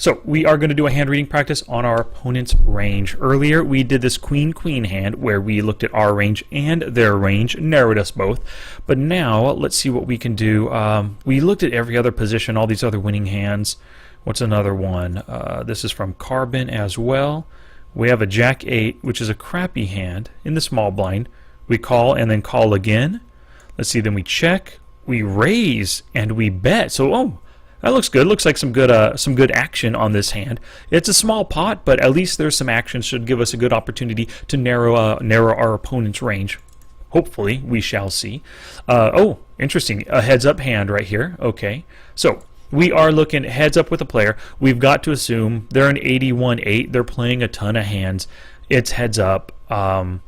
So we are going to do a hand reading practice on our opponent's range. Earlier we did this queen-queen hand where we looked at our range and their range, narrowed us both. But now let's see what we can do. We looked at every other position, all these other winning hands. What's another one? This is from Carbon as well. We have a Jack-8, which is a crappy hand in the small blind. We call and then call again. Let's see, then we check, we raise, and we bet. So, oh, that looks good. Looks like some good action on this hand. It's a small pot, but at least there's some action. Should give us a good opportunity to narrow our opponent's range. Hopefully, we shall see. Oh, interesting. A heads-up hand right here. Okay, so we are looking heads up with a player. We've got to assume they're an 81-8. They're playing a ton of hands. It's heads up. I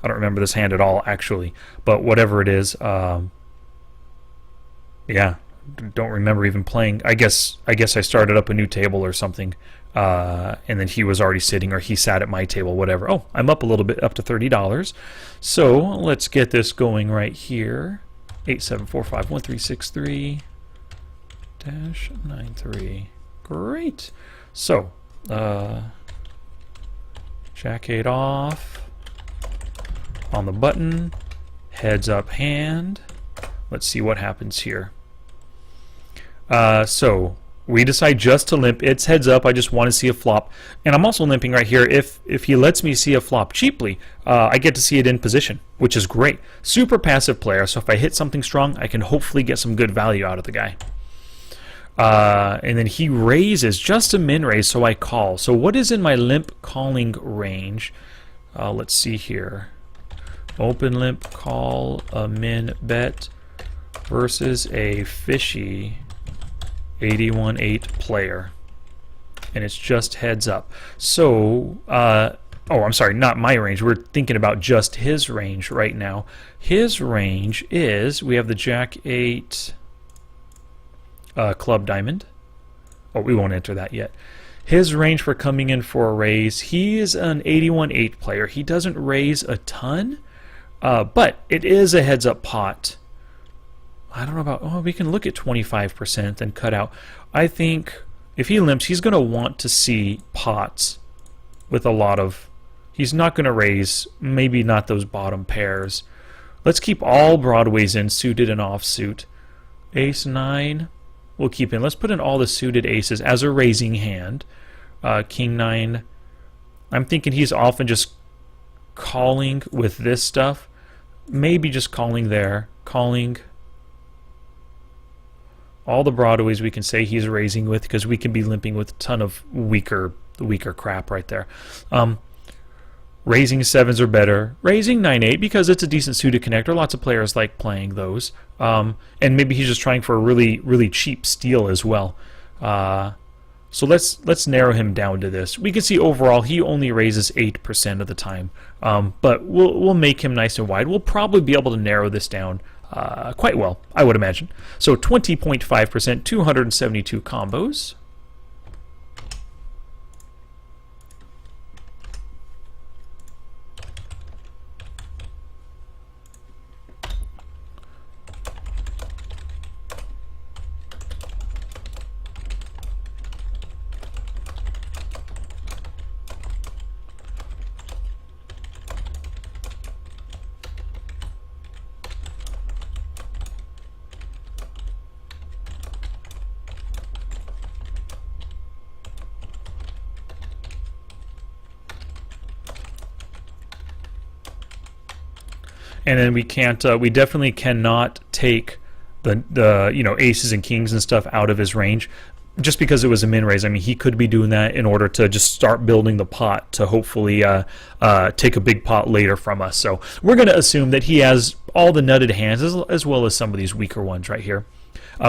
don't remember this hand at all, actually, but whatever it is, yeah. Don't remember even playing. I guess I started up a new table or something, and then he was already sitting, or he sat at my table, whatever. Oh, I'm up a little bit, up to $30. So let's get this going right here. 87451363-93. Great. So Jack-8 off on the button, heads up hand. Let's see what happens here. So we decide just to limp. It's heads up. I just want to see a flop, and I'm also limping right here. If he lets me see a flop cheaply, I get to see it in position, which is great. Super passive player. So if I hit something strong, I can hopefully get some good value out of the guy. And then he raises just a min raise, so I call. So what is in my limp calling range? Let's see here. Open limp call, a min bet versus a fishy 81-8 player, and it's just heads up. So oh, I'm sorry, not my range. We're thinking about just his range right now. His range is, we have the Jack-8 club diamond. Oh, we won't enter that yet. His range for coming in for a raise, he is an 81-8 player. He doesn't raise a ton, but it is a heads up pot. I don't know about, oh, we can look at 25% and cut out. I think if he limps, he's going to want to see pots with a lot of, he's not going to raise, maybe not those bottom pairs. Let's keep all broadways in, suited and offsuit. Ace-9, we'll keep in. Let's put in all the suited aces as a raising hand. King-9, I'm thinking he's often just calling with this stuff. Maybe just calling there, calling all the broadways we can say he's raising with, because we can be limping with a ton of weaker crap right there. Raising 7s are better. Raising 9-8 because it's a decent suited connector. Lots of players like playing those. And maybe he's just trying for a really cheap steal as well. So let's narrow him down to this. We can see overall he only raises 8% of the time. But we'll make him nice and wide. We'll probably be able to narrow this down quite well, I would imagine. So 20.5%, 272 combos. And then we can't, we definitely cannot take the you know, aces and kings and stuff out of his range, just because it was a min raise. I mean, he could be doing that in order to just start building the pot to hopefully take a big pot later from us. So we're going to assume that he has all the nutted hands as well as some of these weaker ones right here.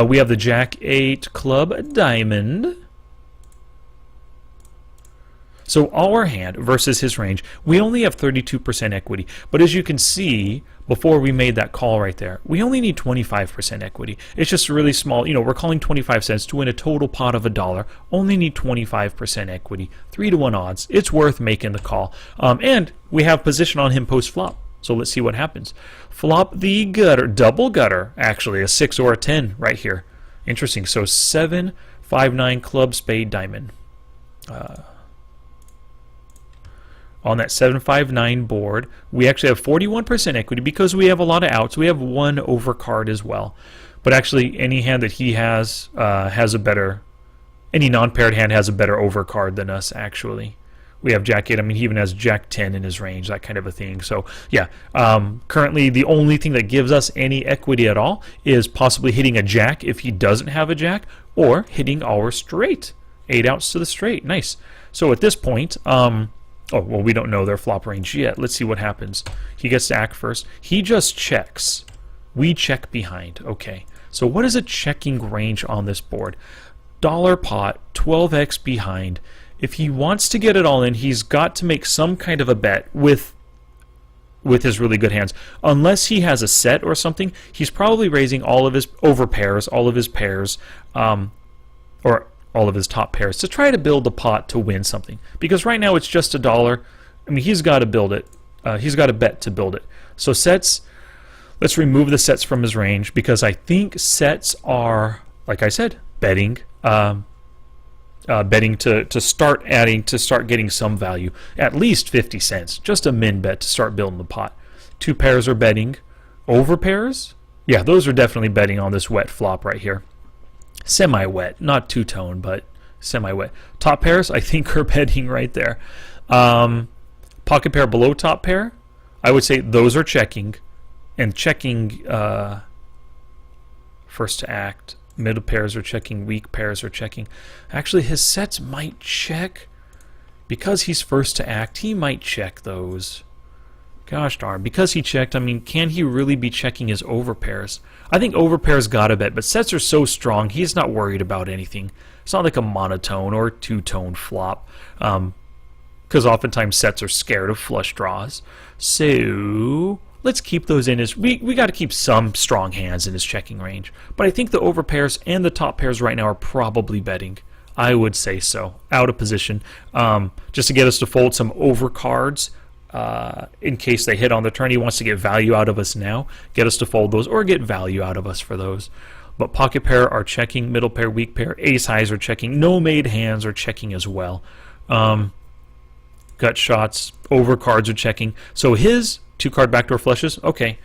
We have the Jack-8 club diamond. So our hand versus his range, we only have 32% equity. But as you can see, before we made that call right there, we only need 25% equity. It's just really small. You know, we're calling 25 cents to win a total pot of $1. Only need 25% equity. 3-to-1 odds. It's worth making the call. And we have position on him post-flop. So let's see what happens. Flop the gutter, double gutter, actually, a 6 or a 10 right here. Interesting. So 7, 5-9 club, spade, diamond. On that 7-5-9 board, we actually have 41% equity because we have a lot of outs. We have one overcard as well. But actually, any hand that he has a better, any non-paired hand has a better overcard than us, actually. We have Jack 8. I mean, he even has Jack 10 in his range, that kind of a thing. So, yeah, currently the only thing that gives us any equity at all is possibly hitting a Jack if he doesn't have a Jack, or hitting our straight. 8 outs to the straight. Nice. So at this point, oh, well, we don't know their flop range yet. Let's see what happens. He gets to act first. He just checks. We check behind. Okay. So what is a checking range on this board? Dollar pot, 12x behind. If he wants to get it all in, he's got to make some kind of a bet with his really good hands. Unless he has a set or something, he's probably raising all of his over pairs, all of his pairs, or all of his top pairs to try to build the pot to win something. Because right now it's just $1. I mean, he's got to build it. He's got to bet to build it. So sets, let's remove the sets from his range because I think sets are, like I said, betting. Betting to start adding, to start getting some value. At least 50 cents. Just a min bet to start building the pot. 2 pairs are betting. Over pairs? Yeah, those are definitely betting on this wet flop right here. Semi-wet, not two-tone, but semi-wet. Top pairs, I think, are betting right there. Pocket pair below top pair, I would say those are checking. And checking first to act. Middle pairs are checking. Weak pairs are checking. Actually, his sets might check. Because he's first to act, he might check those. Gosh darn. Because he checked, I mean, can he really be checking his overpairs? I think overpairs got a bet, but sets are so strong, he's not worried about anything. It's not like a monotone or two-tone flop. Because oftentimes sets are scared of flush draws. So let's keep those in his... We got to keep some strong hands in his checking range. But I think the overpairs and the top pairs right now are probably betting. I would say so. Out of position. Just to get us to fold some overcards. In case they hit on the turn, he wants to get value out of us now. Get us to fold those or get value out of us for those. But pocket pair are checking. Middle pair, weak pair. Ace highs are checking. No made hands are checking as well. Gut shots, overcards are checking. So his 2-card backdoor flushes, okay.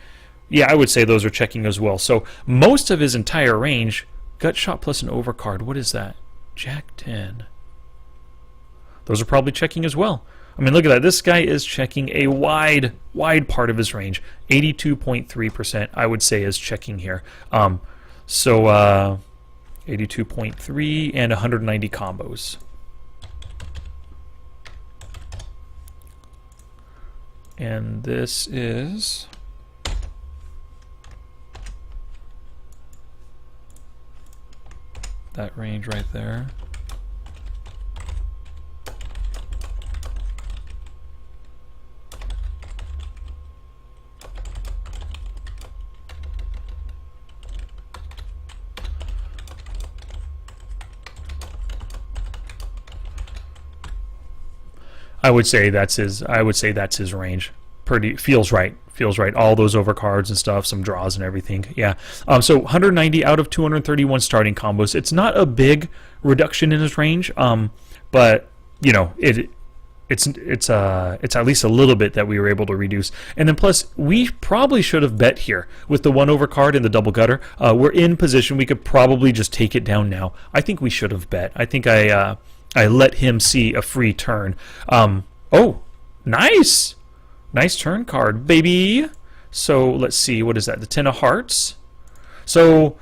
Yeah, I would say those are checking as well. So most of his entire range, gut shot plus an overcard. What is that? Jack 10. Those are probably checking as well. I mean, look at that. This guy is checking a wide part of his range. 82.3%, I would say, is checking here. 82.3 and 190 combos. And this is... that range right there. I would say that's his range. Pretty feels right. All those overcards and stuff, some draws and everything. Yeah. So 190 out of 231 starting combos. It's not a big reduction in his range. But you know, it's at least a little bit that we were able to reduce. And then plus, we probably should have bet here with the 1 overcard and the double gutter. We're in position. We could probably just take it down now. I think we should have bet. I think I let him see a free turn. Oh, nice. Nice turn card, baby. So let's see, what is that? The 10 of hearts. So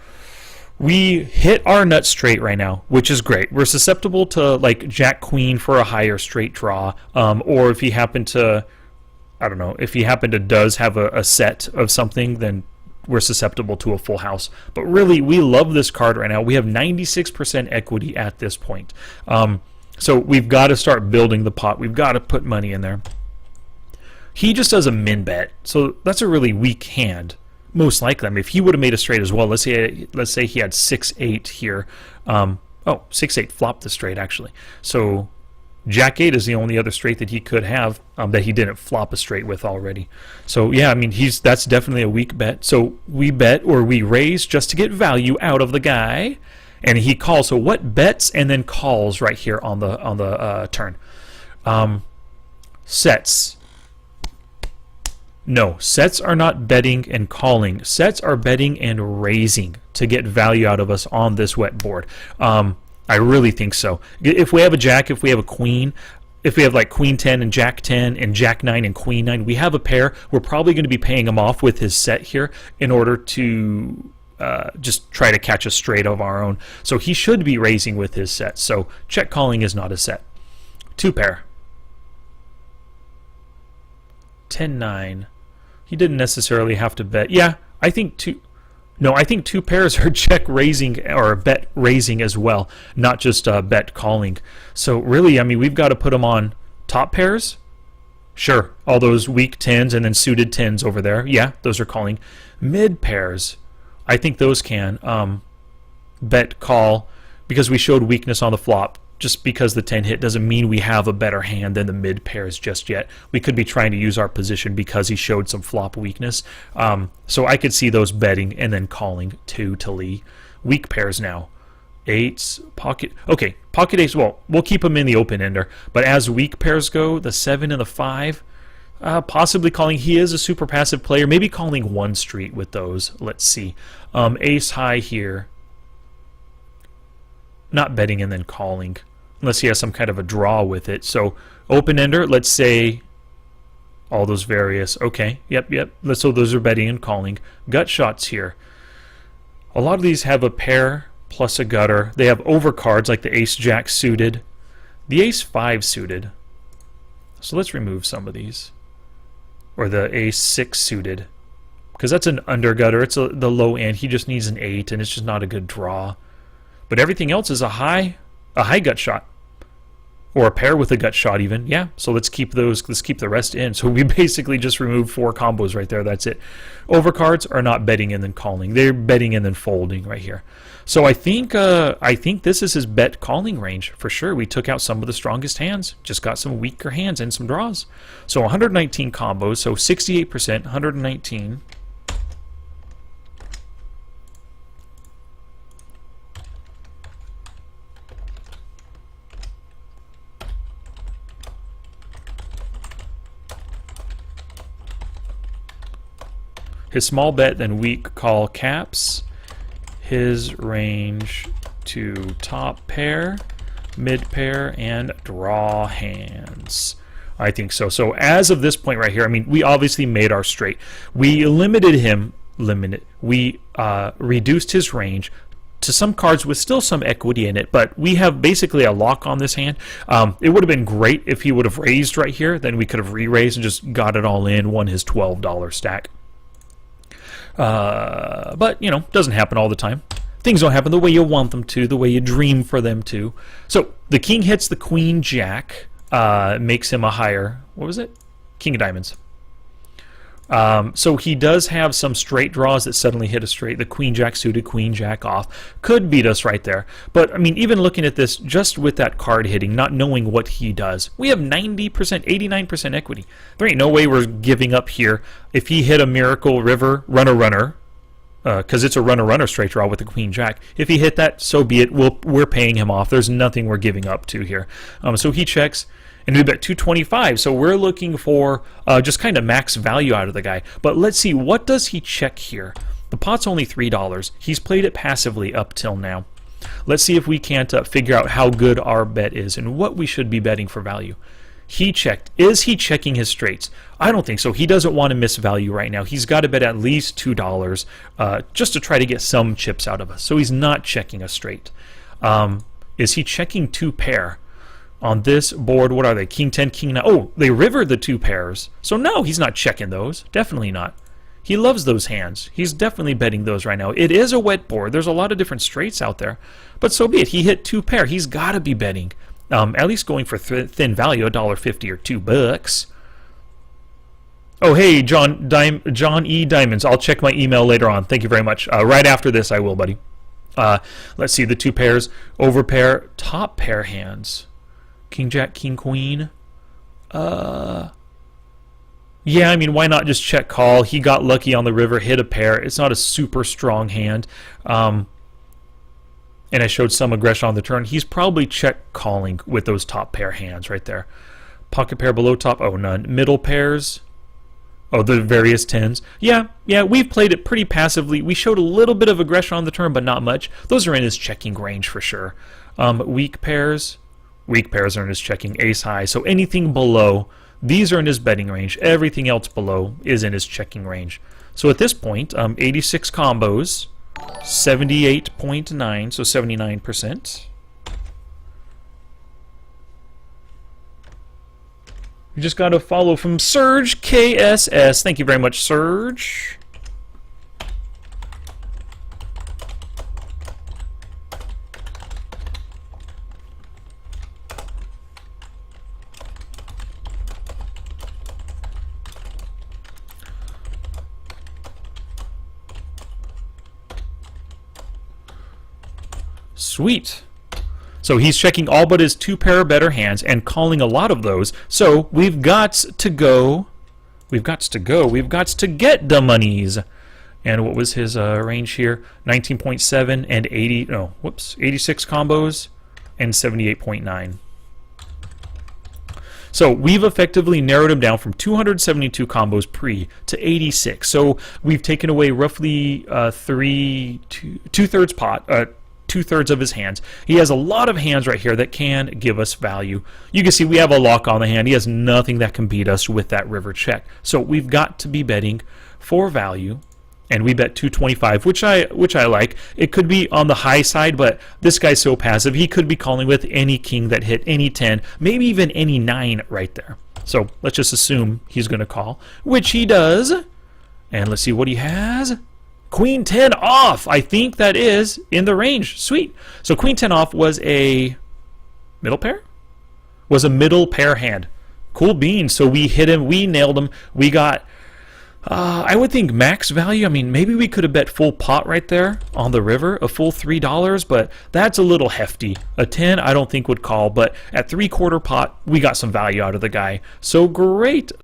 we hit our nut straight right now, which is great. We're susceptible to like Jack Queen for a higher straight draw, or if he happened to, I don't know, if he happened to does have a set of something, then we're susceptible to a full house. But really, we love this card right now. We have 96% equity at this point. So we've got to start building the pot. We've got to put money in there. He just does a min bet, so that's a really weak hand. Most likely, I mean, if he would have made a straight as well, let's say he had 6-8 here. 6-8 flopped the straight actually. So Jack 8 is the only other straight that he could have that he didn't flop a straight with already. So yeah, I mean, that's definitely a weak bet. So we bet or we raise just to get value out of the guy. and he calls. So what bets and then calls right here on the turn? Sets. No, sets are not betting and calling. Sets are betting and raising to get value out of us on this wet board. I really think so. If we have a jack, if we have a queen, if we have like queen 10 and jack 10 and jack 9 and queen 9, we have a pair. We're probably going to be paying him off with his set here in order to just try to catch a straight of our own. So he should be raising with his set. So check calling is not a set. Two pair. 10-9. He didn't necessarily have to bet. Yeah, I think two. No, I think two pairs are check raising or bet raising as well, not just bet calling. So really, I mean, we've got to put them on top pairs. Sure, all those weak 10s and then suited 10s over there. Yeah, those are calling. Mid pairs, I think those can bet call because we showed weakness on the flop. Just because the 10 hit doesn't mean we have a better hand than the mid pairs just yet. We could be trying to use our position because he showed some flop weakness. So I could see those betting and then calling two to Lee. Weak pairs now. Eights, pocket. Okay, pocket eights. Well, we'll keep them in the open ender. But as weak pairs go, the 7 and the 5, possibly calling. He is a super passive player. Maybe calling one street with those. Let's see. Ace high here. Not betting and then calling unless he has some kind of a draw with it. So open ender, let's say all those various. Okay, yep. So those are betting and calling. Gut shots here. A lot of these have a pair plus a gutter. They have overcards like the ace jack suited, the ace 5 suited. So let's remove some of these, or the ace 6 suited, because that's an under gutter. It's the low end. He just needs an 8, and it's just not a good draw. But everything else is a high gut shot, or a pair with a gut shot even. Yeah, so let's keep those. Let's keep the rest in. So we basically just removed 4 combos right there. That's it. Overcards are not betting and then calling. They're betting and then folding right here. So I think this is his bet calling range for sure. We took out some of the strongest hands, just got some weaker hands and some draws. So 119 combos. So 68%, 119. His small bet, then weak call caps. His range to top pair, mid pair, and draw hands. I think so. So as of this point right here, I mean, we obviously made our straight. We limited him. We reduced his range to some cards with still some equity in it, but we have basically a lock on this hand. It would have been great if he would have raised right here. Then we could have re-raised and just got it all in, won his $12 stack. But, you know, doesn't happen all the time. Things don't happen the way you want them to, the way you dream for them to. So the king hits the queen jack, makes him a higher, what was it? King of diamonds. So he does have some straight draws that suddenly hit a straight. The queen jack suited, queen jack off. Could beat us right there. But, I mean, even looking at this, just with that card hitting, not knowing what he does, we have 90%, 89% equity. There ain't no way we're giving up here. If he hit a miracle river, runner, because it's a runner straight draw with the queen jack. If he hit that, so be it. We're paying him off. There's nothing we're giving up to here. So he checks. And we bet 225, so we're looking for just kind of max value out of the guy. But let's see, what does he check here? The pot's only $3. He's played it passively up till now. Let's see if we can't figure out how good our bet is and what we should be betting for value. He checked. Is he checking his straights? I don't think so. He doesn't want to miss value right now. He's got to bet at least $2 just to try to get some chips out of us. So he's not checking a straight. Is he checking two pair? On this board, what are they? King 10, King 9. Oh, they rivered the two pairs. So no, he's not checking those. Definitely not. He loves those hands. He's definitely betting those right now. It is a wet board. There's a lot of different straights out there. But so be it. He hit two pair. He's got to be betting. At least going for thin value, $1.50 or $2. Oh, hey, John E. Diamonds. I'll check my email later on. Thank you very much. Right after this, I will, buddy. Let's see the two pairs. Overpair, top pair hands. King Jack, King Queen. Yeah, I mean, why not just check call? He got lucky on the river, hit a pair. It's not a super strong hand. And and I showed some aggression on the turn, he's probably check calling with those top pair hands right there. Pocket pair below top, oh, none. Middle pairs, oh, the various tens. Yeah, we've played it pretty passively. We showed a little bit of aggression on the turn, but not much. Those are in his checking range for sure. Weak pairs are in his checking, ace high. So anything below, these are in his betting range. Everything else below is in his checking range. So at this point, 86 combos, 78.9, so 79%. We just got a follow from Surge KSS. Thank you very much, Surge. Sweet. So he's checking all but his 2 pair of better hands and calling a lot of those. So we've got to go. We've got to get the monies. And what was his range here? 19.7 and 86 combos and 78.9. So we've effectively narrowed him down from 272 combos pre to 86. So we've taken away roughly two-thirds pot. Two-thirds of his hands. He has a lot of hands right here that can give us value. You can see we have a lock on the hand. He has nothing that can beat us with that river check. So we've got to be betting for value, and we bet 225, which I like. It could be on the high side, but this guy's so passive. He could be calling with any king that hit any 10, maybe even any 9 right there. So let's just assume he's going to call, which he does. And let's see what he has. Queen 10 off. I think that is in the range. Sweet. So Queen 10 off was a middle pair? Was a middle pair hand. Cool beans. So we hit him. We nailed him. We got, I would think max value. I mean, maybe we could have bet full pot right there on the river, a full $3, but that's a little hefty. A 10 I don't think would call, but at 3/4 pot, we got some value out of the guy. So great.